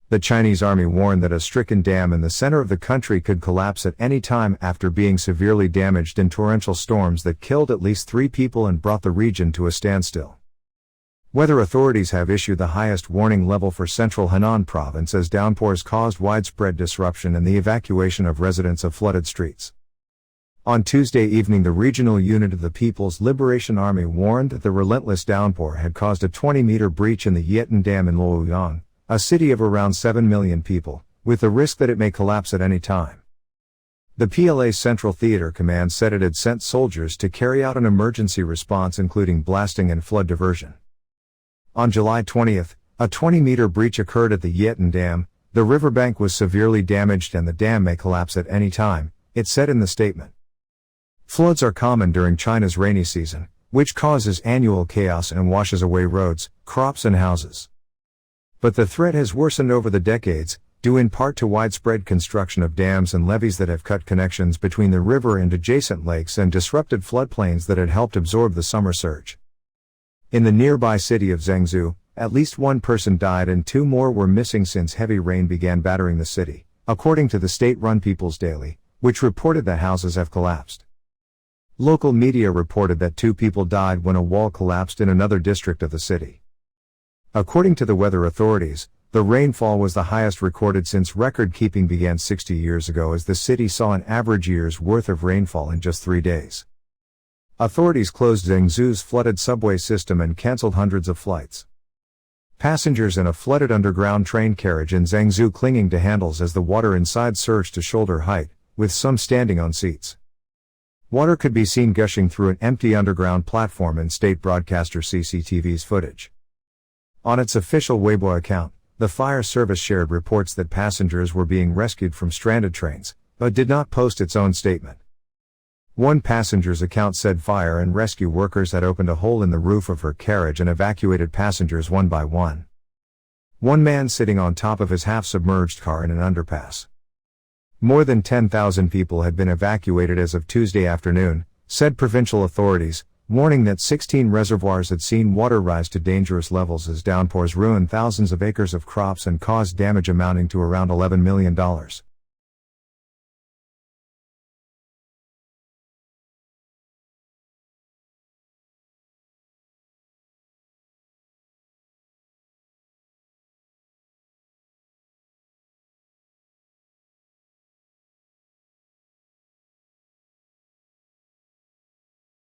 The Chinese army warned that a stricken dam in the center of the country could collapse at any time after being severely damaged in torrential storms that killed at least 3 people and brought the region to a standstill. Weather authorities have issued the highest warning level for central Henan province as downpours caused widespread disruption and the evacuation of residents of flooded streets. On Tuesday evening, the regional unit of the People's Liberation Army warned that the relentless downpour had caused a 20-meter breach in the Yihetan Dam in Luoyang, a city of around 7 million people, with the risk that it may collapse at any time. The PLA's Central Theater Command said it had sent soldiers to carry out an emergency response including blasting and flood diversion. On July 20, a 20-meter breach occurred at the Yihetan Dam. The riverbank was severely damaged and the dam may collapse at any time, it said in the statement. Floods are common during China's rainy season, which causes annual chaos and washes away roads, crops and houses. But the threat has worsened over the decades, due in part to widespread construction of dams and levees that have cut connections between the river and adjacent lakes and disrupted floodplains that had helped absorb the summer surge. In the nearby city of Zhengzhou, at least 1 person died and 2 more were missing since heavy rain began battering the city, according to the state-run People's Daily, which reported that houses have collapsed. Local media reported that 2 people died when a wall collapsed in another district of the city. According to the weather authorities, the rainfall was the highest recorded since record-keeping began 60 years ago as the city saw an average year's worth of rainfall in just 3 days. Authorities closed Zhengzhou's flooded subway system and cancelled hundreds of flights. Passengers in a flooded underground train carriage in Zhengzhou clinging to handles as the water inside surged to shoulder height, with some standing on seats. Water could be seen gushing through an empty underground platform in state broadcaster CCTV's footage. On its official Weibo account, the fire service shared reports that passengers were being rescued from stranded trains, but did not post its own statement. One passenger's account said fire and rescue workers had opened a hole in the roof of her carriage and evacuated passengers one by one. One man sitting on top of his half-submerged car in an underpass. More than 10,000 people had been evacuated as of Tuesday afternoon, said provincial authorities, warning that 16 reservoirs had seen water rise to dangerous levels as downpours ruined thousands of acres of crops and caused damage amounting to around $11 million.